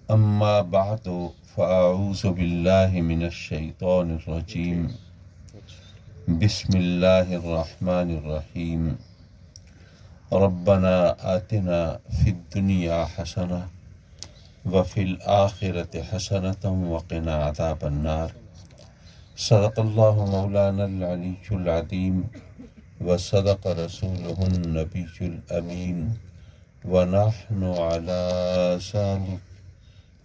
أما بعد فأعوذ بالله من الشيطان الرجيم بسم الله الرحمن الرحيم ربنا آتنا في الدنيا حسنة وفي الآخرة حسنة وقنا عذاب النار صدق الله مولانا العلي العظيم وصدق رسوله النبي الأمين ونحن على ذلك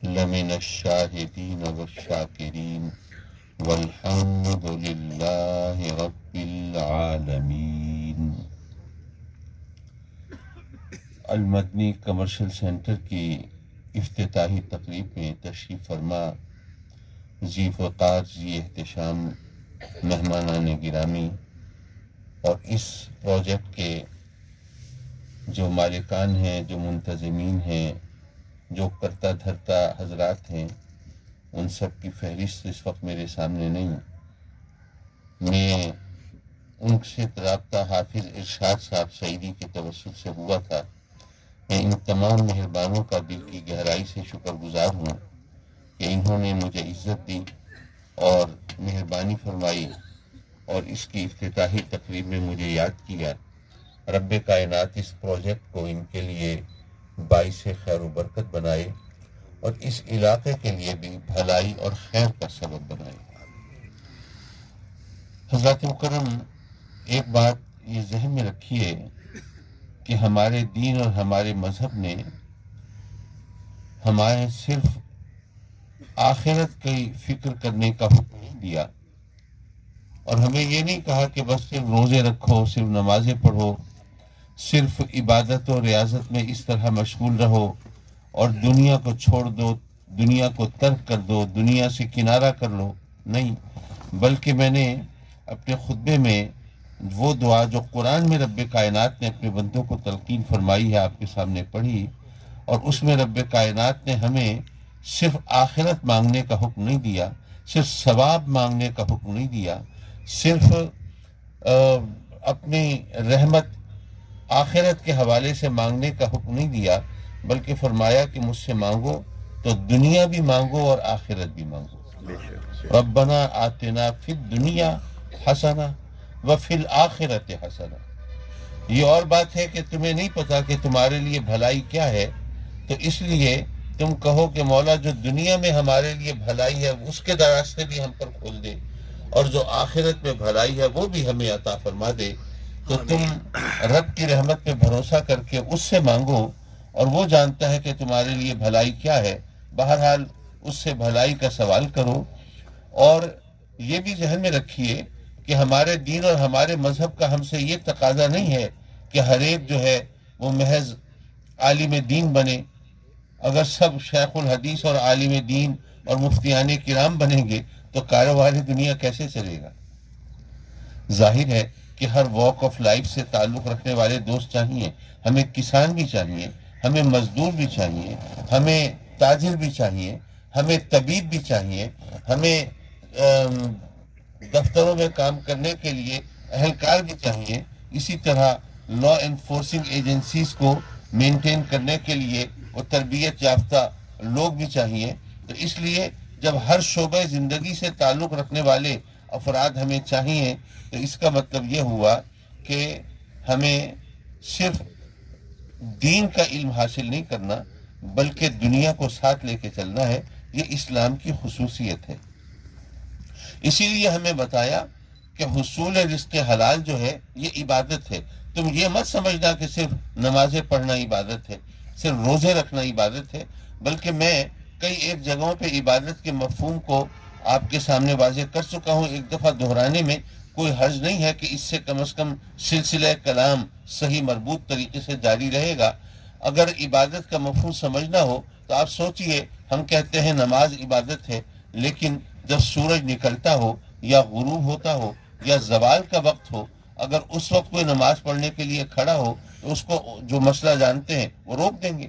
لمن الشاهدين والشاكرين والحمد لله رب العالمین۔ المدنی کمرشل سینٹر کی افتتاحی تقریب میں تشریف فرما ذی وقار ذی احتشام مہمانان گرامی اور اس پروجیکٹ کے جو مالکان ہیں، جو منتظمین ہیں، جو کرتا دھرتا حضرات ہیں، ان سب کی فہرست اس وقت میرے سامنے نہیں۔ میں ان سے رابطہ حافظ ارشاد صاحب سعیدی کے توسط سے ہوا تھا۔ میں ان تمام مہربانوں کا دل کی گہرائی سے شکر گزار ہوں کہ انہوں نے مجھے عزت دی اور مہربانی فرمائی اور اس کی افتتاحی تقریب میں مجھے یاد کیا۔ رب کائنات اس پروجیکٹ کو ان کے لیے باعث خیر و برکت بنائے اور اس علاقے کے لیے بھی بھلائی اور خیر کا سبب بنائے۔ حضرات مکرم، ایک بات یہ ذہن میں رکھیے کہ ہمارے دین اور ہمارے مذہب نے ہمارے صرف آخرت کی فکر کرنے کا حکم نہیں دیا، اور ہمیں یہ نہیں کہا کہ بس صرف روزے رکھو، صرف نمازیں پڑھو، صرف عبادت و ریاضت میں اس طرح مشغول رہو اور دنیا کو چھوڑ دو، دنیا کو ترک کر دو، دنیا سے کنارہ کر لو۔ نہیں، بلکہ میں نے اپنے خطبے میں وہ دعا جو قرآن میں رب کائنات نے اپنے بندوں کو تلقین فرمائی ہے آپ کے سامنے پڑھی، اور اس میں رب کائنات نے ہمیں صرف آخرت مانگنے کا حکم نہیں دیا، صرف ثواب مانگنے کا حکم نہیں دیا، صرف اپنی رحمت آخرت کے حوالے سے مانگنے کا حکم نہیں دیا، بلکہ فرمایا کہ مجھ سے مانگو تو دنیا بھی مانگو اور آخرت بھی مانگو۔ ربنا آتنا فی الدنیا حسنہ وفی الآخرت حسنہ۔ یہ اور بات ہے کہ تمہیں نہیں پتا کہ تمہارے لیے بھلائی کیا ہے، تو اس لیے تم کہو کہ مولا جو دنیا میں ہمارے لیے بھلائی ہے اس کے راستے بھی ہم پر کھول دے، اور جو آخرت میں بھلائی ہے وہ بھی ہمیں عطا فرما دے۔ تو تم رب کی رحمت پہ بھروسہ کر کے اس سے مانگو، اور وہ جانتا ہے کہ تمہارے لیے بھلائی کیا ہے۔ بہرحال اس سے بھلائی کا سوال کرو، اور یہ بھی ذہن میں رکھیے کہ ہمارے دین اور ہمارے مذہب کا ہم سے یہ تقاضا نہیں ہے کہ ہر ایک جو ہے وہ محض عالم دین بنے۔ اگر سب شیخ الحدیث اور عالم دین اور مفتیان کرام بنیں گے تو کاروبار دنیا کیسے چلے گا؟ ظاہر ہے کہ ہر واک آف لائف سے تعلق رکھنے والے دوست چاہیے، ہمیں کسان بھی چاہیے، ہمیں مزدور بھی چاہیے، ہمیں تاجر بھی چاہیے، ہمیں طبیب بھی چاہیے، ہمیں دفتروں میں کام کرنے کے لیے اہلکار بھی چاہیے، اسی طرح لا انفورسنگ ایجنسیز کو مینٹین کرنے کے لیے وہ تربیت یافتہ لوگ بھی چاہیے۔ تو اس لیے جب ہر شعبہ زندگی سے تعلق رکھنے والے افراد ہمیں چاہیے، تو اس کا مطلب یہ ہوا کہ ہمیں صرف دین کا علم حاصل نہیں کرنا بلکہ دنیا کو ساتھ لے کے چلنا ہے۔ یہ اسلام کی خصوصیت ہے۔ اسی لیے ہمیں بتایا کہ حصول رزق حلال جو ہے یہ عبادت ہے۔ تم یہ مت سمجھنا کہ صرف نمازیں پڑھنا عبادت ہے، صرف روزے رکھنا عبادت ہے، بلکہ میں کئی ایک جگہوں پہ عبادت کے مفہوم کو آپ کے سامنے واضح کر چکا ہوں۔ ایک دفعہ دہرانے میں کوئی حرج نہیں ہے کہ اس سے کم از کم سلسلہ کلام صحیح مربوط طریقے سے جاری رہے گا۔ اگر عبادت کا مفہوم سمجھنا ہو تو آپ سوچئے، ہم کہتے ہیں نماز عبادت ہے، لیکن جب سورج نکلتا ہو یا غروب ہوتا ہو یا زوال کا وقت ہو، اگر اس وقت کوئی نماز پڑھنے کے لیے کھڑا ہو تو اس کو جو مسئلہ جانتے ہیں وہ روک دیں گے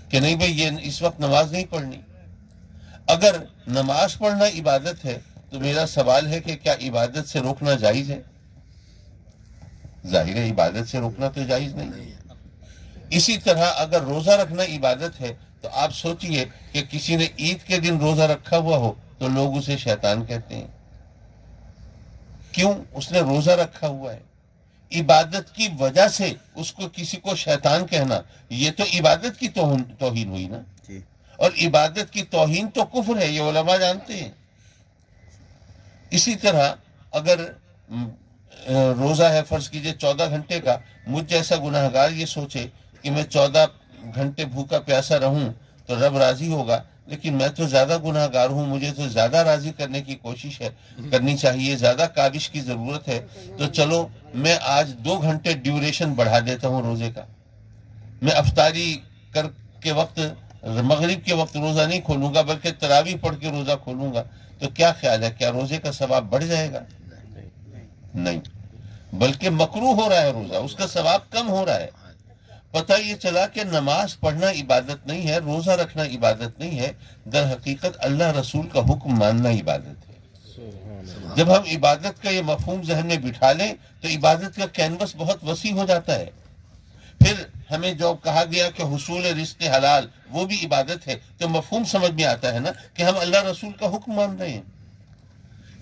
کہ نہیں بھئی یہ اس وقت نماز نہیں پڑھنی۔ اگر نماز پڑھنا عبادت ہے تو میرا سوال ہے کہ کیا عبادت سے روکنا جائز ہے؟ ظاہر ہے عبادت سے روکنا تو جائز نہیں ہے۔ اسی طرح اگر روزہ رکھنا عبادت ہے تو آپ سوچئے کہ کسی نے عید کے دن روزہ رکھا ہوا ہو تو لوگ اسے شیطان کہتے ہیں. کیوں؟ اس نے روزہ رکھا ہوا ہے. عبادت کی وجہ سے اس کو کسی کو شیطان کہنا، یہ تو عبادت کی توہین ہوئی نا. اور عبادت کی توہین تو کفر ہے، یہ علماء جانتے ہیں. اسی طرح اگر روزہ ہے فرض کیجئے 14 گھنٹے کا، مجھ جیسا گناہ گار یہ سوچے کہ میں 14 گھنٹے بھوکا پیاسا رہوں تو رب راضی ہوگا، لیکن میں تو زیادہ گناہ گار ہوں، مجھے تو زیادہ راضی کرنے کی کوشش کرنی چاہیے، زیادہ کاوش کی ضرورت ہے، تو چلو میں آج 2 گھنٹے ڈیوریشن بڑھا دیتا ہوں روزے کا. میں افطاری کر کے وقت، مغرب کے وقت روزہ نہیں کھولوں گا بلکہ تراویح پڑھ کے روزہ کھولوں گا. تو کیا خیال ہے، کیا روزے کا ثواب بڑھ جائے گا؟ نہیں، بلکہ مکروہ ہو رہا ہے روزہ، اس کا ثواب کم ہو رہا ہے. پتہ یہ چلا کہ نماز پڑھنا عبادت نہیں ہے، روزہ رکھنا عبادت نہیں ہے، در حقیقت اللہ رسول کا حکم ماننا عبادت ہے. جب ہم عبادت کا یہ مفہوم ذہن میں بٹھا لیں تو عبادت کا کینوس بہت وسیع ہو جاتا ہے. پھر ہمیں جو کہا گیا کہ حصول رزق حلال وہ بھی عبادت ہے، تو مفہوم سمجھ میں آتا ہے نا کہ ہم اللہ رسول کا حکم مان رہے ہیں.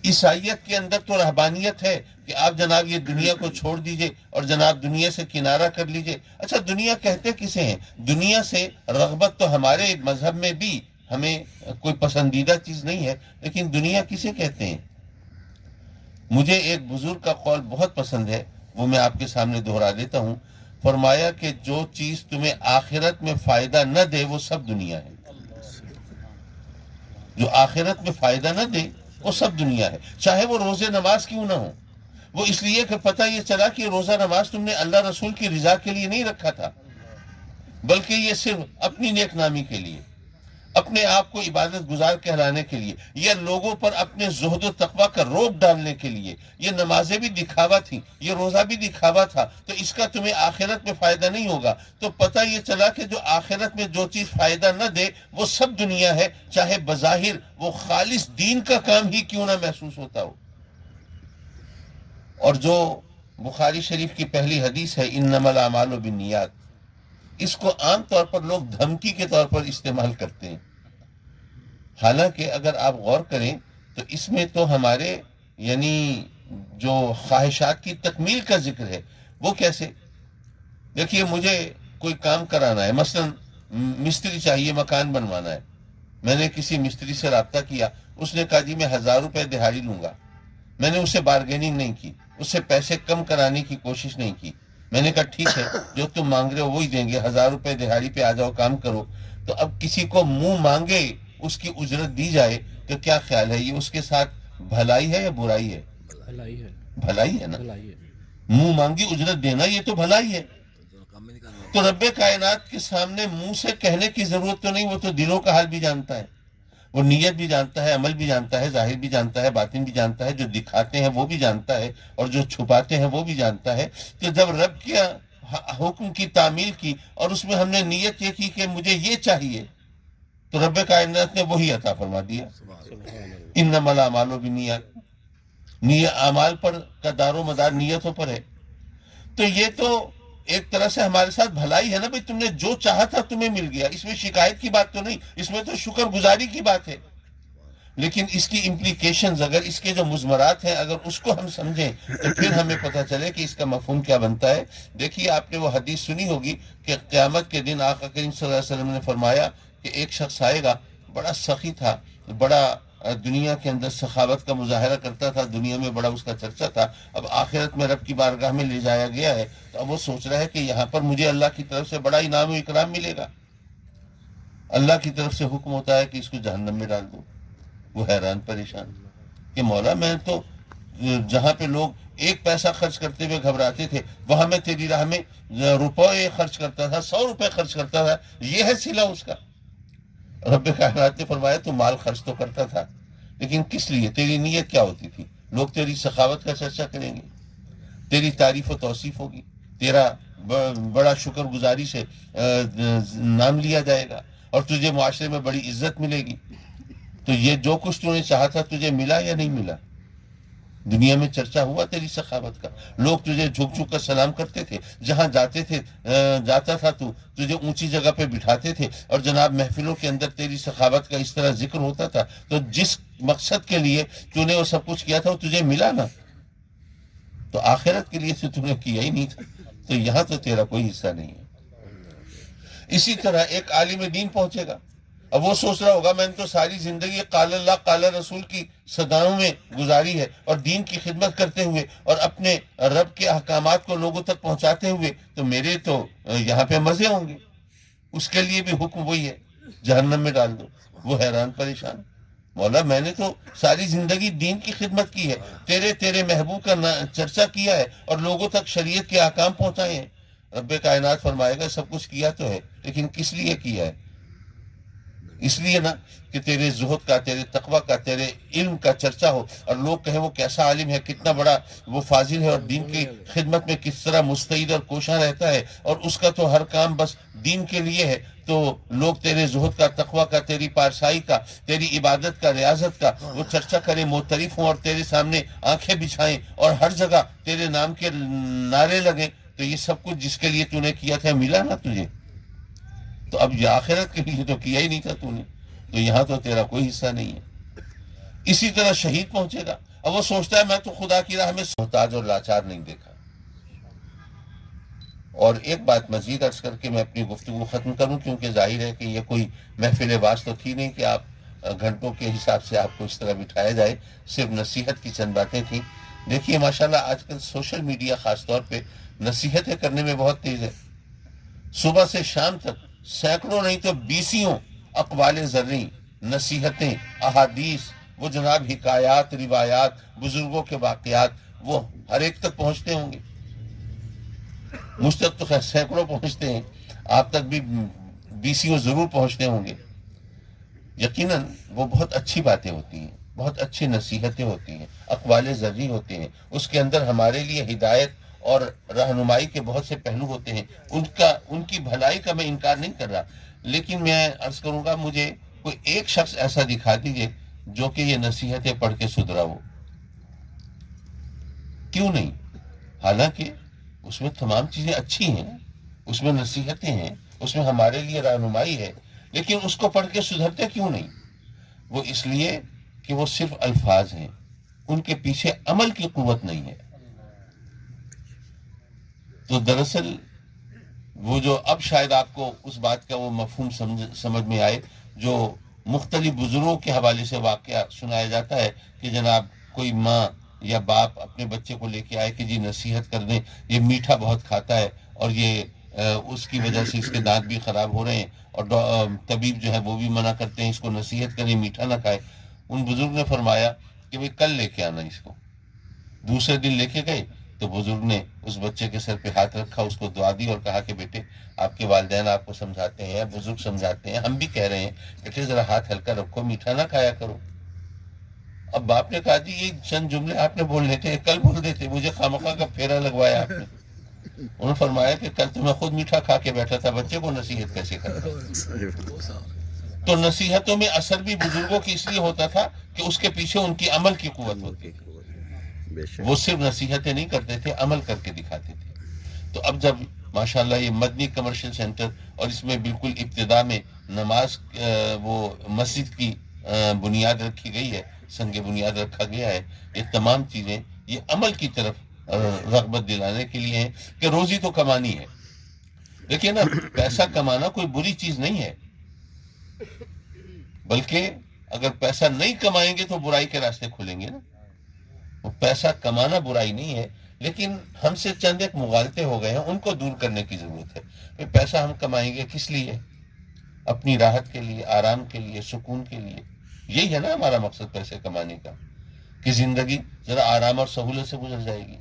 عیسائیت کے اندر تو رہبانیت ہے کہ آپ جناب یہ دنیا کو چھوڑ دیجئے اور جناب دنیا سے کنارہ کر لیجئے. اچھا، دنیا کہتے کسے ہیں؟ دنیا سے رغبت تو ہمارے مذہب میں بھی ہمیں کوئی پسندیدہ چیز نہیں ہے، لیکن دنیا کسے کہتے ہیں؟ مجھے ایک بزرگ کا قول بہت پسند ہے، وہ میں آپ کے سامنے دہرا دیتا ہوں. فرمایا کہ جو چیز تمہیں آخرت میں فائدہ نہ دے وہ سب دنیا ہے. جو آخرت میں فائدہ نہ دے وہ سب دنیا ہے، چاہے وہ روزے نماز کیوں نہ ہو. وہ اس لیے کہ پتہ یہ چلا کہ روزہ نماز تم نے اللہ رسول کی رضا کے لیے نہیں رکھا تھا، بلکہ یہ صرف اپنی نیک نامی کے لیے، اپنے آپ کو عبادت گزار کہلانے کے لیے، یا لوگوں پر اپنے زہد و تقوی کا روب ڈالنے کے لیے. یہ نمازیں بھی دکھاوا تھیں، یہ روزہ بھی دکھاوا تھا، تو اس کا تمہیں آخرت میں فائدہ نہیں ہوگا. تو پتہ یہ چلا کہ جو آخرت میں جو چیز فائدہ نہ دے وہ سب دنیا ہے، چاہے بظاہر وہ خالص دین کا کام ہی کیوں نہ محسوس ہوتا ہو. اور جو بخاری شریف کی پہلی حدیث ہے انما الاعمال بالنیات، اس کو عام طور پر لوگ دھمکی کے طور پر استعمال کرتے ہیں. حالانکہ اگر آپ غور کریں تو اس میں تو ہمارے یعنی جو خواہشات کی تکمیل کا ذکر ہے. وہ کیسے؟ دیکھیے، مجھے کوئی کام کرانا ہے، مثلا مستری چاہیے، مکان بنوانا ہے. میں نے کسی مستری سے رابطہ کیا، اس نے کہا جی میں 1000 روپے دہاڑی لوں گا. میں نے اسے بارگیننگ نہیں کی، اس سے پیسے کم کرانے کی کوشش نہیں کی. میں نے کہا ٹھیک ہے، جو تم مانگ رہے ہو وہی دیں گے، 1000 روپے دہاڑی پہ آ جاؤ، کام کرو. تو اب کسی کو منہ مانگے اس کی اجرت دی جائے تو کیا خیال ہے، یہ اس کے ساتھ بھلائی ہے یا برائی ہے؟ بھلائی ہے نا. منہ مانگی اجرت دینا یہ تو بھلائی ہے. تو رب کائنات کے سامنے منہ سے کہنے کی ضرورت تو نہیں، وہ تو دلوں کا حال بھی جانتا ہے، وہ نیت بھی جانتا ہے، عمل بھی جانتا ہے، ظاہر بھی جانتا ہے، باطن بھی جانتا ہے، جو دکھاتے ہیں وہ بھی جانتا ہے اور جو چھپاتے ہیں وہ بھی جانتا ہے. تو جب رب کے حکم کی تعمیل کی اور اس میں ہم نے نیت یہ کی کہ مجھے یہ چاہیے، تو رب کائنات نے وہی عطا فرما دیا. انما الاعمال بالنیات، اعمال پر کا دار و مدار نیتوں پر ہے. تو یہ تو ایک طرح سے ہمارے ساتھ بھلائی ہے نا بھائی، تم نے جو چاہا تھا تمہیں مل گیا، اس میں شکایت کی بات تو نہیں، اس میں تو شکر گزاری کی بات ہے. لیکن اس کی امپلیکیشنز، اگر اس کے جو مضمرات ہیں اگر اس کو ہم سمجھیں تو پھر ہمیں پتہ چلے کہ اس کا مفہوم کیا بنتا ہے. دیکھیے، آپ نے وہ حدیث سنی ہوگی کہ قیامت کے دن آقا کریم صلی اللہ علیہ وسلم نے فرمایا کہ ایک شخص آئے گا، بڑا سخی تھا، بڑا دنیا کے اندر سخاوت کا مظاہرہ کرتا تھا، دنیا میں بڑا اس کا چرچا تھا. اب آخرت میں رب کی بارگاہ میں لے جایا گیا ہے تو اب وہ سوچ رہا ہے کہ یہاں پر مجھے اللہ کی طرف سے بڑا انعام و اکرام ملے گا. اللہ کی طرف سے حکم ہوتا ہے کہ اس کو جہنم میں ڈال دو. وہ حیران پریشان کہ مولا، میں تو جہاں پہ لوگ 1 پیسہ خرچ کرتے ہوئے گھبراتے تھے وہاں میں تیری راہ میں روپے خرچ کرتا تھا، 100 روپے خرچ کرتا تھا، یہ ہے صلہ اس کا. رب کائنات نے فرمایا تو مال خرچ تو کرتا تھا، لیکن کس لیے؟ تیری نیت کیا ہوتی تھی؟ لوگ تیری سخاوت کا چرچا کریں گے، تیری تعریف و توصیف ہوگی، تیرا بڑا شکر گزاری سے نام لیا جائے گا اور تجھے معاشرے میں بڑی عزت ملے گی. تو یہ جو کچھ تو نے چاہا تھا تجھے ملا یا نہیں ملا؟ دنیا میں چرچا ہوا تیری سخاوت کا، لوگ تجھے جھک جھک کر سلام کرتے تھے، جہاں جاتے تھے جاتا تھا تو تجھے اونچی جگہ پہ بٹھاتے تھے، اور جناب محفلوں کے اندر تیری سخاوت کا اس طرح ذکر ہوتا تھا، تو جس مقصد کے لیے تو نے وہ سب کچھ کیا تھا وہ تجھے ملا نا، تو آخرت کے لیے تو نے کیا ہی نہیں تھا، تو یہاں تو تیرا کوئی حصہ نہیں ہے۔ اسی طرح ایک عالم دین پہنچے گا، اب وہ سوچ رہا ہوگا میں نے تو ساری زندگی قال اللہ قال رسول کی صداؤں میں گزاری ہے، اور دین کی خدمت کرتے ہوئے اور اپنے رب کے احکامات کو لوگوں تک پہنچاتے ہوئے، تو میرے تو یہاں پہ مزے ہوں گے، اس کے لیے بھی حکم وہی ہے جہنم میں ڈال دو۔ وہ حیران پریشان، مولا میں نے تو ساری زندگی دین کی خدمت کی ہے، تیرے محبوب کا چرچا کیا ہے اور لوگوں تک شریعت کے احکام پہنچائے ہیں۔ رب کائنات فرمائے گا سب کچھ کیا تو ہے، لیکن کس لیے کیا ہے؟ اس لیے نا کہ تیرے زہد کا، تیرے تقوی کا، تیرے علم کا چرچا ہو، اور لوگ کہیں وہ کیسا عالم ہے، کتنا بڑا وہ فاضل ہے، اور دین کی خدمت میں کس طرح مستعد اور کوشاں رہتا ہے، اور اس کا تو ہر کام بس دین کے لیے ہے، تو لوگ تیرے زہد کا، تقوی کا، تیری پارسائی کا، تیری عبادت کا، ریاضت کا وہ چرچا کریں، معترف ہوں، اور تیرے سامنے آنکھیں بچھائیں، اور ہر جگہ تیرے نام کے نعرے لگیں، تو یہ سب کچھ جس کے لیے تو نے کیا تھا ملا نا تجھے؟ تو اب یہ آخرت کے لیے تو کیا ہی نہیں تھا تو نے، تو یہاں تو تیرا کوئی حصہ نہیں ہے۔ اسی طرح شہید پہنچے گا، اب وہ سوچتا ہے میں تو خدا کی راہ میں محتاج اور لاچار نہیں دیکھا۔ اور ایک بات مزید عرض کر کے میں اپنی گفتگو ختم کروں، کیونکہ ظاہر ہے کہ یہ کوئی محفل باز تو تھی نہیں کہ آپ گھنٹوں کے حساب سے آپ کو اس طرح بٹھایا جائے، صرف نصیحت کی چند باتیں تھیں۔ دیکھیے ماشاءاللہ آج کل سوشل میڈیا خاص طور پہ نصیحتیں کرنے میں بہت تیز ہے، صبح سے شام تک سینکڑوں نہیں تو بیسیوں اقوال زرعی، نصیحتیں، احادیث، وہ جناب حکایات، روایات، بزرگوں کے واقعات، وہ ہر ایک تک پہنچتے ہوں گے، مجھ تک تو خیر سینکڑوں پہنچتے ہیں، آپ تک بھی بیسیوں ضرور پہنچتے ہوں گے۔ یقیناً وہ بہت اچھی باتیں ہوتی ہیں، بہت اچھی نصیحتیں ہوتی ہیں، اقوال زرعی ہوتے ہیں، اس کے اندر ہمارے لیے ہدایت اور رہنمائی کے بہت سے پہلو ہوتے ہیں، ان کی بھلائی کا میں انکار نہیں کر رہا، لیکن میں عرض کروں گا مجھے کوئی ایک شخص ایسا دکھا دیجئے جو کہ یہ نصیحتیں پڑھ کے سدھرا ہو، کیوں نہیں؟ حالانکہ اس میں تمام چیزیں اچھی ہیں، اس میں نصیحتیں ہیں، اس میں ہمارے لیے رہنمائی ہے، لیکن اس کو پڑھ کے سدھرتے کیوں نہیں؟ وہ اس لیے کہ وہ صرف الفاظ ہیں، ان کے پیچھے عمل کی قوت نہیں ہے۔ تو دراصل وہ جو اب شاید آپ کو اس بات کا وہ مفہوم سمجھ میں آئے، جو مختلف بزرگوں کے حوالے سے واقعہ سنایا جاتا ہے کہ جناب کوئی ماں یا باپ اپنے بچے کو لے کے آئے کہ جی نصیحت کر دیں، یہ میٹھا بہت کھاتا ہے اور یہ اس کی وجہ سے اس کے دانت بھی خراب ہو رہے ہیں، اور طبیب جو ہے وہ بھی منع کرتے ہیں اس کو نصیحت کریں میٹھا نہ کھائے۔ ان بزرگ نے فرمایا کہ بھئی کل لے کے آنا اس کو۔ دوسرے دن لے کے گئے تو بزرگ نے اس بچے کے سر پہ ہاتھ رکھا، اس کو دعا دی اور کہا کہ بیٹے آپ کے والدین آپ کو سمجھاتے ہیں، بزرگ سمجھاتے ہیں، ہم بھی کہہ رہے ہیں بیٹے ذرا ہاتھ ہلکا رکھو، میٹھا نہ کھایا کرو۔ اب باپ نے کہا جی یہ چند جملے آپ نے بولنے تھے، کل بول دیتے، مجھے خامخواہ کا پھیرا لگوایا آپ نے۔ انہوں نے فرمایا کہ کل تو میں خود میٹھا کھا کے بیٹھا تھا، بچے کو نصیحت کیسے کرتا؟ تو نصیحتوں میں اثر بھی بزرگوں کی اس لیے ہوتا تھا کہ اس کے پیچھے ان کی عمل کی قوت ہوتی تھی، وہ صرف نصیحتیں نہیں کرتے تھے، عمل کر کے دکھاتے تھے۔ تو اب جب ماشاءاللہ یہ مدنی کمرشل سینٹر، اور اس میں بالکل ابتدا میں نماز وہ مسجد کی بنیاد رکھی گئی ہے، سنگ بنیاد رکھا گیا ہے، یہ تمام چیزیں یہ عمل کی طرف رغبت دلانے کے لیے ہیں کہ روزی تو کمانی ہے۔ دیکھیے نا پیسہ کمانا کوئی بری چیز نہیں ہے، بلکہ اگر پیسہ نہیں کمائیں گے تو برائی کے راستے کھلیں گے نا۔ وہ پیسہ کمانا برائی نہیں ہے، لیکن ہم سے چند ایک مغالطے ہو گئے ہیں، ان کو دور کرنے کی ضرورت ہے۔ کہ پیسہ ہم کمائیں گے کس لیے؟ اپنی راحت کے لیے، آرام کے لیے، سکون کے لیے۔ یہی ہے نا ہمارا مقصد پیسے کمانے کا، کہ زندگی ذرا آرام اور سہولت سے گزر جائے گی۔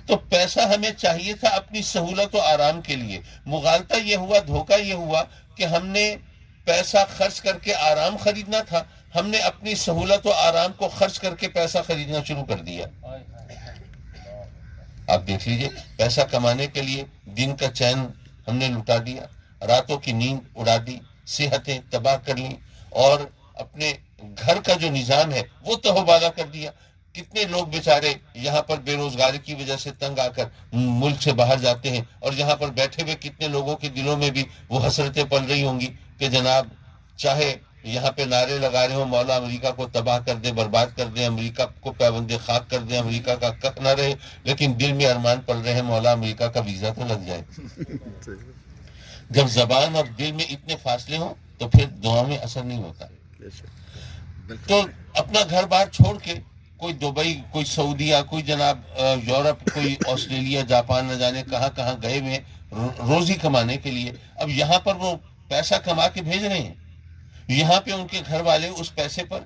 تو پیسہ ہمیں چاہیے تھا اپنی سہولت و آرام کے لیے، مغالطہ یہ ہوا، دھوکہ یہ ہوا کہ ہم نے پیسہ خرچ کر کے آرام خریدنا تھا، ہم نے اپنی سہولت و آرام کو خرچ کر کے پیسہ خریدنا شروع کر دیا۔ آپ دیکھ لیجئے، پیسہ کمانے کے لیے دن کا چین ہم نے لٹا دیا، راتوں کی نیند اڑا دی، صحتیں تباہ کر لیں، اور اپنے گھر کا جو نظام ہے وہ تہوبالا کر دیا۔ کتنے لوگ بیچارے یہاں پر بے روزگاری کی وجہ سے تنگ آ کر ملک سے باہر جاتے ہیں، اور یہاں پر بیٹھے ہوئے کتنے لوگوں کے دلوں میں بھی وہ حسرتیں پل رہی ہوں گی کہ جناب چاہے یہاں پہ نعرے لگا رہے ہوں مولا امریکہ کو تباہ کر دے، برباد کر دے، امریکہ کو پیوند خاک کر دے، امریکہ کا کک نہ رہے، لیکن دل میں ارمان پل رہے ہیں مولا امریکہ کا ویزا تو لگ جائے۔ جب زبان اور دل میں اتنے فاصلے ہوں تو پھر دعا میں اثر نہیں ہوتا۔ تو اپنا گھر بار چھوڑ کے کوئی دبئی، کوئی سعودیہ، کوئی جناب یورپ، کوئی آسٹریلیا، جاپان، نہ جانے کہاں کہاں گئے ہوئے روزی کمانے کے لیے، اب یہاں پر وہ پیسہ کما کے بھیج رہے ہیں، یہاں پہ ان کے گھر والے اس پیسے پر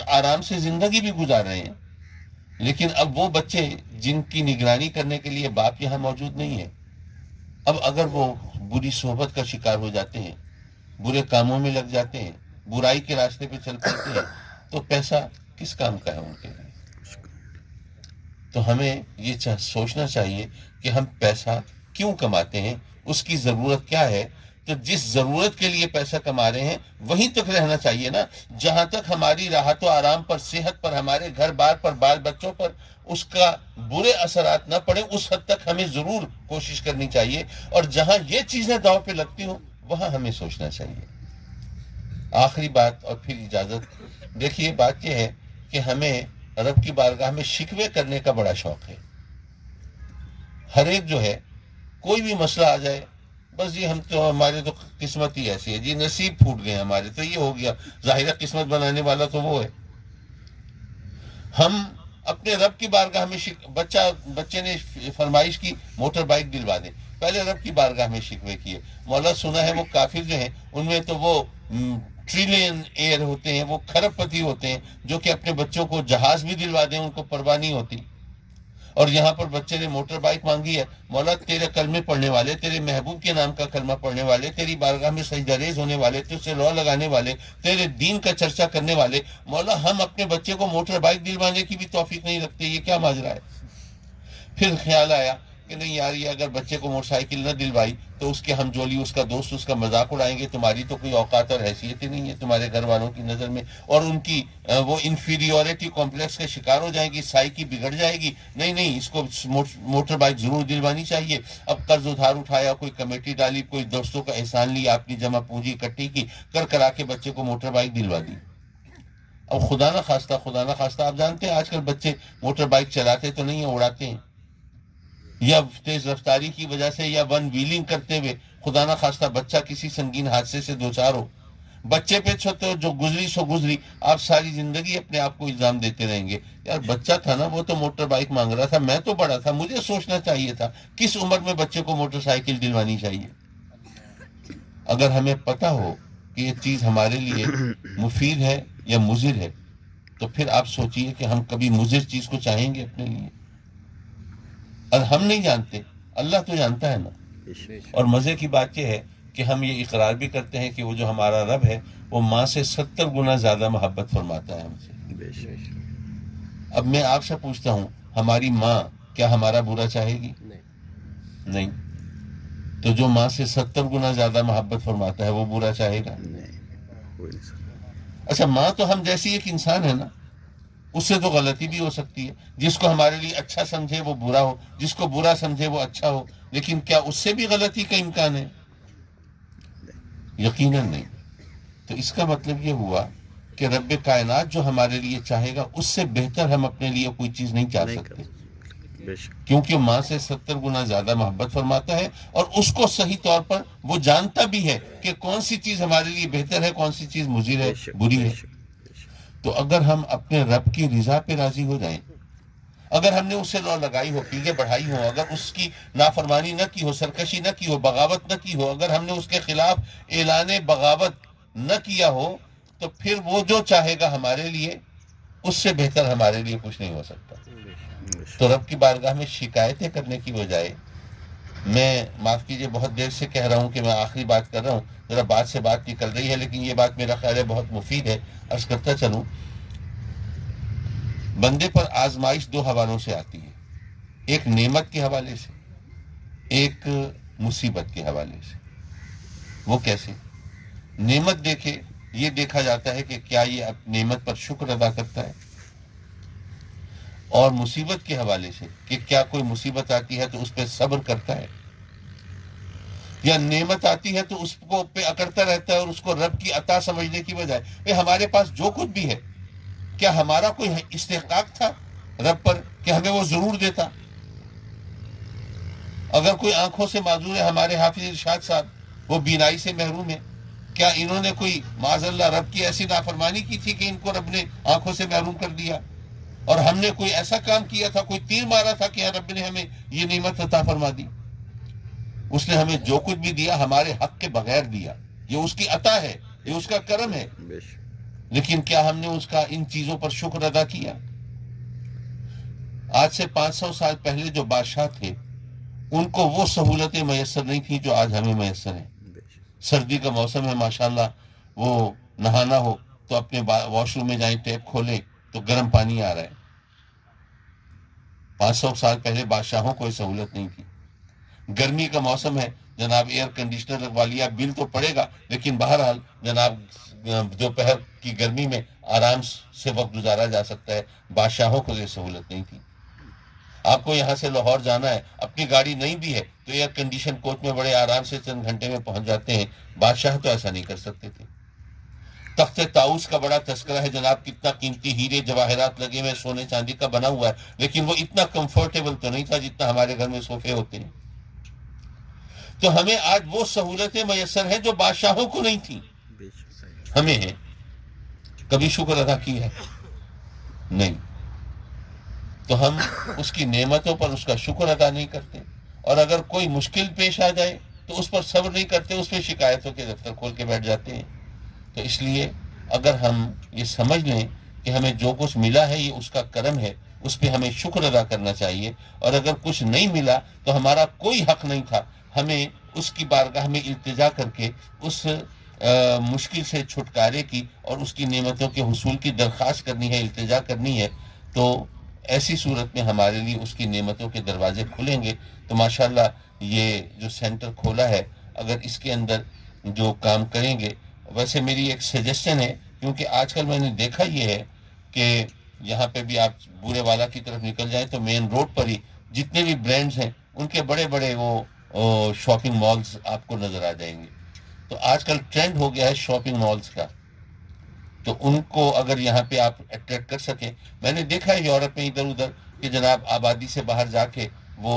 آرام سے زندگی بھی گزار رہے ہیں، لیکن اب وہ بچے جن کی نگرانی کرنے کے لیے باپ یہاں موجود نہیں ہے، اب اگر وہ بری صحبت کا شکار ہو جاتے ہیں، برے کاموں میں لگ جاتے ہیں، برائی کے راستے پہ چل پڑتے ہیں، تو پیسہ کس کام کا ہے ان کے لیے؟ تو ہمیں یہ سوچنا چاہیے کہ ہم پیسہ کیوں کماتے ہیں، اس کی ضرورت کیا ہے، تو جس ضرورت کے لیے پیسہ کما رہے ہیں وہیں تک رہنا چاہیے نا، جہاں تک ہماری راحت و آرام پر، صحت پر، ہمارے گھر بار پر، بال بچوں پر اس کا برے اثرات نہ پڑے، اس حد تک ہمیں ضرور کوشش کرنی چاہیے، اور جہاں یہ چیزیں داؤ پہ لگتی ہوں وہاں ہمیں سوچنا چاہیے۔ آخری بات اور پھر اجازت، دیکھیے بات یہ ہے کہ ہمیں رب کی بارگاہ میں شکوے کرنے کا بڑا شوق ہے۔ ہر ایک جو ہے کوئی بھی مسئلہ آ جائے، بس جی ہم تو، ہمارے تو قسمت ہی ایسی ہے جی، نصیب پھوٹ گئے ہمارے تو یہ ہو گیا، ظاہرہ قسمت بنانے والا تو وہ ہے۔ ہم اپنے رب کی بارگاہ میں بچے نے فرمائش کی موٹر بائک دلوا دیں، پہلے رب کی بارگاہ میں شکوے کیے، مولا سنا ہے وہ کافر جو ہیں ان میں تو وہ ٹریلین ایئر ہوتے ہیں، وہ کھرب پتی ہوتے ہیں جو کہ اپنے بچوں کو جہاز بھی دلوا دیں ان کو پرواہ نہیں ہوتی، اور یہاں پر بچے نے موٹر بائک مانگی ہے، مولا تیرے کلمے پڑھنے والے، تیرے محبوب کے نام کا کلمہ پڑھنے والے، تیری بارگاہ میں سجدہ ریز ہونے والے، تجھ سے رو لگانے والے، تیرے دین کا چرچا کرنے والے، مولا ہم اپنے بچے کو موٹر بائک دلوانے کی بھی توفیق نہیں رکھتے، یہ کیا ماجرا ہے؟ پھر خیال آیا کہ نہیں یار، یہ اگر بچے کو موٹر سائیکل نہ دلوائی تو اس کے ہم جولی، اس کا دوست اس کا مذاق اڑائیں گے، تمہاری تو کوئی اوقات اور حیثیت ہی نہیں ہے تمہارے گھر والوں کی نظر میں، اور ان کی وہ انفیریورٹی کمپلیکس کا شکار ہو جائیں گی، سائیکی بگڑ جائے گی، نہیں اس کو موٹر بائک ضرور دلوانی چاہیے۔ اب قرض ادھار اٹھایا، کوئی کمیٹی ڈالی، کوئی دوستوں کا احسان لیا، اپنی جمع پونجی اکٹھی کی، کرا کے بچے کو موٹر بائک دلوا دی۔ اب خدا نہ خواستہ آپ جانتے ہیں آج کل بچے موٹر بائک چلاتے تو نہیں ہیں، اڑاتے ہیں، یا تیز رفتاری کی وجہ سے، یا ون ویلنگ کرتے ہوئے خدا نہ خواستہ بچہ کسی سنگین حادثے سے دوچار ہو، بچے پہ چھوٹے جو گزری سو گزری، آپ ساری زندگی اپنے آپ کو الزام دیتے رہیں گے، یار بچہ تھا نا وہ تو موٹر بائک مانگ رہا تھا، میں تو بڑا تھا، مجھے سوچنا چاہیے تھا کس عمر میں بچے کو موٹر سائیکل دلوانی چاہیے۔ اگر ہمیں پتہ ہو کہ یہ چیز ہمارے لیے مفید ہے یا مضر ہے، تو پھر آپ سوچئے کہ ہم کبھی مضر چیز کو چاہیں گے اپنے لیے؟ اور ہم نہیں جانتے، اللہ تو جانتا ہے نا۔ اور مزے کی بات یہ ہے کہ ہم یہ اقرار بھی کرتے ہیں کہ وہ جو ہمارا رب ہے وہ ماں سے 70 گنا زیادہ محبت فرماتا ہے ہم سے۔ اب میں آپ سے پوچھتا ہوں، ہماری ماں کیا ہمارا برا چاہے گی؟ نہیں۔ تو جو ماں سے 70 گنا زیادہ محبت فرماتا ہے وہ برا چاہے گا؟ اچھا، ماں تو ہم جیسی ایک انسان ہے نا، اس سے تو غلطی بھی ہو سکتی ہے، جس کو ہمارے لیے اچھا سمجھے وہ برا ہو، جس کو برا سمجھے وہ اچھا ہو، لیکن کیا اس سے بھی غلطی کا امکان ہے؟ یقیناً نہیں۔ تو اس کا مطلب یہ ہوا کہ رب کائنات جو ہمارے لیے چاہے گا اس سے بہتر ہم اپنے لیے کوئی چیز نہیں چاہ سکتے، کیونکہ ماں سے 70 گنا زیادہ محبت فرماتا ہے، اور اس کو صحیح طور پر وہ جانتا بھی ہے کہ کون سی چیز ہمارے لیے بہتر ہے، کون سی چیز مضر ہے، بری ہے۔ تو اگر ہم اپنے رب کی رضا پہ راضی ہو جائیں، اگر ہم نے اسے لو لگائی ہو، پیلے بڑھائی ہو، اگر اس کی نافرمانی نہ کی ہو، سرکشی نہ کی ہو، بغاوت نہ کی ہو، اگر ہم نے اس کے خلاف اعلان بغاوت نہ کیا ہو، تو پھر وہ جو چاہے گا ہمارے لیے اس سے بہتر ہمارے لیے کچھ نہیں ہو سکتا۔ تو رب کی بارگاہ میں شکایتیں کرنے کی بجائے، میں معاف کیجئے بہت دیر سے کہہ رہا ہوں کہ میں آخری بات کر رہا ہوں، ذرا بات سے بات نکل رہی ہے، لیکن یہ بات میرا خیال ہے بہت مفید ہے، عرض کرتا چلوں۔ بندے پر آزمائش دو حوالوں سے آتی ہے، ایک نعمت کے حوالے سے، ایک مصیبت کے حوالے سے۔ وہ کیسے؟ نعمت دیکھے، یہ دیکھا جاتا ہے کہ کیا یہ نعمت پر شکر ادا کرتا ہے۔ اور مصیبت کے حوالے سے کہ کیا کوئی مصیبت آتی ہے تو اس پہ صبر کرتا ہے، یا نعمت آتی ہے تو اس کو پہ اکڑتا رہتا ہے اور اس کو رب کی عطا سمجھنے کی بجائے ہمارے پاس جو کچھ بھی ہے کیا ہمارا کوئی استحقاق تھا رب پر کہ ہمیں وہ ضرور دیتا؟ اگر کوئی آنکھوں سے معذور ہے، ہمارے حافظ ارشاد صاحب وہ بینائی سے محروم ہے، کیا انہوں نے کوئی معاذ اللہ رب کی ایسی نافرمانی کی تھی کہ ان کو رب نے آنکھوں سے محروم کر دیا؟ اور ہم نے کوئی ایسا کام کیا تھا، کوئی تیر مارا تھا کہ رب نے ہمیں یہ نعمت عطا فرما دی؟ اس نے ہمیں جو کچھ بھی دیا ہمارے حق کے بغیر دیا، یہ اس کی عطا ہے، یہ اس کا کرم ہے، لیکن کیا ہم نے اس کا ان چیزوں پر شکر ادا کیا؟ آج سے 500 سال پہلے جو بادشاہ تھے ان کو وہ سہولتیں میسر نہیں تھیں جو آج ہمیں میسر ہیں۔ سردی کا موسم ہے ماشاءاللہ، وہ نہانا ہو تو اپنے واش روم میں جائیں، ٹیپ کھولیں تو گرم پانی آ رہا ہے۔ 500 سال پہلے بادشاہوں کو یہ سہولت نہیں تھی۔ گرمی کا موسم ہے جناب، ایئر کنڈیشنر لگوا لیا، بل تو پڑے گا لیکن بہرحال جناب دوپہر کی گرمی میں آرام سے وقت گزارا جا سکتا ہے۔ بادشاہوں کو یہ سہولت نہیں تھی۔ آپ کو یہاں سے لاہور جانا ہے، اپنی گاڑی نہیں بھی ہے تو ایئر کنڈیشن کوچ میں بڑے آرام سے چند گھنٹے میں پہنچ جاتے ہیں۔ بادشاہ تو ایسا نہیں کر سکتے تھے۔ تخت طاؤس کا بڑا تذکرہ ہے جناب، کتنا قیمتی ہیرے جواہرات لگے ہوئے، سونے چاندی کا بنا ہوا ہے، لیکن وہ اتنا کمفرٹیبل تو نہیں تھا جتنا ہمارے گھر میں صوفے ہوتے ہیں۔ تو ہمیں آج وہ سہولتیں میسر ہیں جو بادشاہوں کو نہیں تھیں، ہمیں ہیں۔ کبھی شکر ادا کیا ہے؟ نہیں۔ تو ہم اس کی نعمتوں پر اس کا شکر ادا نہیں کرتے، اور اگر کوئی مشکل پیش آ جائے تو اس پر صبر نہیں کرتے، اس پہ شکایتوں کے دفتر کھول کے بیٹھ جاتے ہیں۔ تو اس لیے اگر ہم یہ سمجھ لیں کہ ہمیں جو کچھ ملا ہے یہ اس کا کرم ہے، اس پہ ہمیں شکر ادا کرنا چاہیے، اور اگر کچھ نہیں ملا تو ہمارا کوئی حق نہیں تھا، ہمیں اس کی بارگاہ میں التجا کر کے اس مشکل سے چھٹکارے کی اور اس کی نعمتوں کے حصول کی درخواست کرنی ہے، التجا کرنی ہے۔ تو ایسی صورت میں ہمارے لیے اس کی نعمتوں کے دروازے کھلیں گے۔ تو ماشاءاللہ یہ جو سینٹر کھولا ہے، اگر اس کے اندر جو کام کریں گے، ویسے میری ایک سجیشن ہے، کیونکہ آج کل میں نے دیکھا یہ ہے کہ یہاں پہ بھی آپ بورے والا کی طرف نکل جائیں تو مین روڈ پر ہی جتنے بھی برانڈز ہیں ان کے بڑے بڑے وہ شاپنگ مالز آپ کو نظر آ جائیں گے۔ تو آج کل ٹرینڈ ہو گیا ہے شاپنگ مالز کا، تو ان کو اگر یہاں پہ آپ اٹریکٹ کر سکیں۔ میں نے دیکھا ہے یورپ میں ادھر ادھر کہ جناب آبادی سے باہر جا کے وہ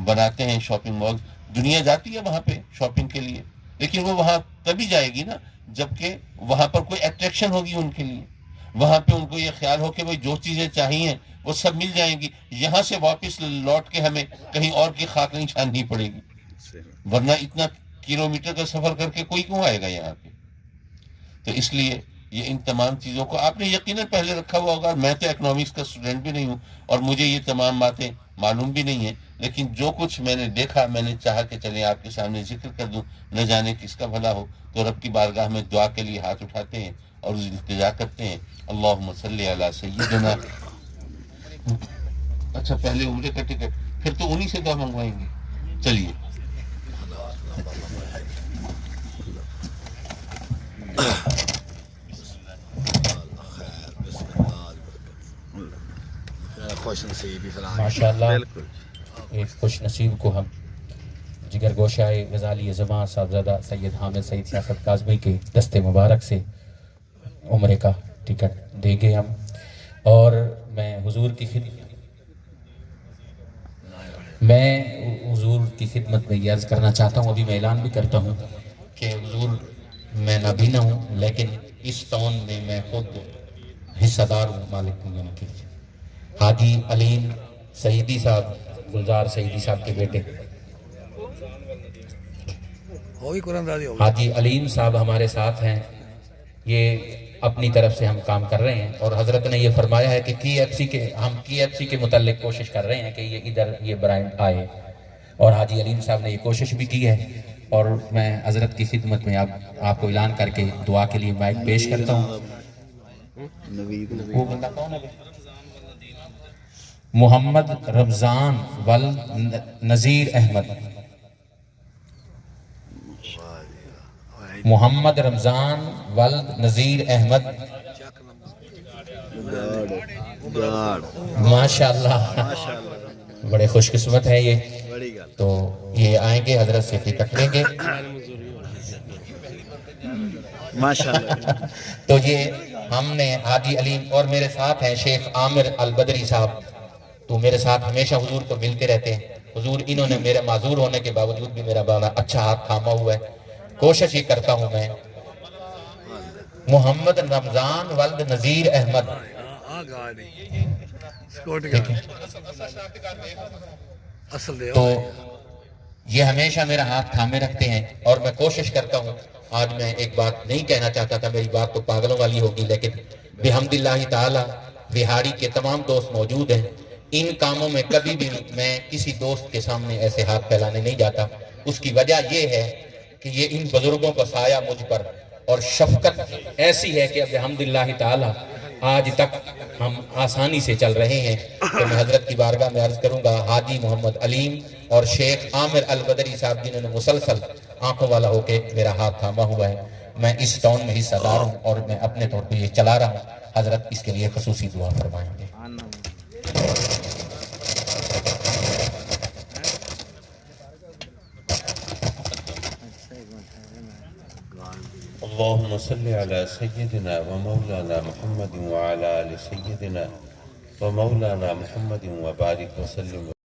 بناتے ہیں شاپنگ مال، دنیا جاتی ہے وہاں پہ شاپنگ کے لیے، لیکن وہ وہاں تبھی جائے گی نا جبکہ وہاں پر کوئی اٹریکشن ہوگی ان کے لیے، وہاں پہ ان کو یہ خیال ہو کہ بھائی جو چیزیں چاہیے وہ سب مل جائیں گی، یہاں سے واپس لوٹ کے ہمیں کہیں اور کی خاک نہیں چھاننی پڑے گی، ورنہ اتنا کلومیٹر کا سفر کر کے کوئی کیوں آئے گا یہاں پہ۔ تو اس لیے یہ ان تمام چیزوں کو آپ نے یقیناً پہلے رکھا ہوا ہوگا، میں تو اکنامکس کا اسٹوڈنٹ بھی نہیں ہوں اور مجھے یہ تمام باتیں معلوم بھی نہیں ہیں، لیکن جو کچھ میں نے دیکھا میں نے چاہا کہ چلیں آپ کے سامنے ذکر کر دوں، نہ جانے کس کا بھلا ہو۔ تو رب کی بارگاہ میں دعا کے لیے ہاتھ اٹھاتے ہیں اور التجا کرتے ہیں، اللہم صلی علی سیدنا۔ اچھا پہلے عمرے کا ٹکٹ، پھر تو انہی سے دعا منگوائیں گے۔ چلیے خوش نصیب ماشاء اللہ، ایک خوش نصیب کو ہم جگر گوشائے غزالی زبان صاحبزادہ سید حامد سعید سیاست کاظمی کے دست مبارک سے عمرے کا ٹکٹ دیں گے ہم۔ اور میں حضور کی خدمت میں یہ عرض کرنا چاہتا ہوں، ابھی میں اعلان بھی کرتا ہوں کہ حضور میں نابینا ہوں لیکن اس ٹاؤن میں میں خود حصہ دار ہوں، مالک ہوں ان کی۔ حاجی علیم سعیدی صاحب، گلزار سعیدی صاحب کے بیٹے حاجی علیم صاحب ہمارے ساتھ ہیں، یہ اپنی طرف سے ہم کام کر رہے ہیں، اور حضرت نے یہ فرمایا ہے کہ ہم کی ایف سی کے متعلق کوشش کر رہے ہیں کہ یہ ادھر یہ برانڈ آئے، اور حاجی علیم صاحب نے یہ کوشش بھی کی ہے۔ اور میں حضرت کی خدمت میں آپ کو اعلان کر کے دعا کے لیے مائک پیش کرتا ہوں۔ وہ بندہ کون ہے؟ محمد رمضان ولد نذیر احمد، محمد رمضان ولد نذیر احمد ماشاءاللہ بڑے خوش قسمت ہیں یہ. تو یہ آئیں گے حضرت سے ٹکٹ لیں گے ماشاءاللہ. تو یہ ہم نے حاجی علیم اور میرے ساتھ ہیں شیخ عامر البدری صاحب. تو میرے ساتھ ہمیشہ حضور کو ملتے رہتے ہیں. حضور انہوں نے میرے معذور ہونے کے باوجود بھی میرا بڑا اچھا ہاتھ تھاما ہوا ہے. کوشش یہ کرتا ہوں میں. محمد رمضان ولد نذیر احمد. تو یہ ہمیشہ میرا ہاتھ تھامے رکھتے ہیں اور میں کوشش کرتا ہوں. آج میں ایک بات نہیں کہنا چاہتا تھا, میری بات تو پاگلوں والی ہوگی, لیکن بحمد اللہ تعالی بہاڑی کے تمام دوست موجود ہیں. ان کاموں میں کبھی بھی میں کسی دوست کے سامنے ایسے ہاتھ پھیلانے نہیں جاتا. اس کی وجہ یہ ہے کہ یہ ان بزرگوں کا سایہ مجھ پر اور شفقت ایسی ہے کہ بحمد اللہ تعالی آج تک ہم آسانی سے چل رہے ہیں. تو میں حضرت کی بارگاہ میں عرض کروں گا, حاجی محمد علیم اور شیخ عامر البدری صاحب جنہوں نے مسلسل آنکھوں والا ہو کے میرا ہاتھ تھاما ہوا ہے, میں اس ٹاؤن میں حصہ دار ہوں اور میں اپنے طور پہ یہ چلا رہا ہوں. حضرت اس کے لیے خصوصی دعا فرمائیں گے. اللهم صل على سيدنا ومولانا محمد وعلى آل سيدنا ومولانا محمد وبارك وسلم.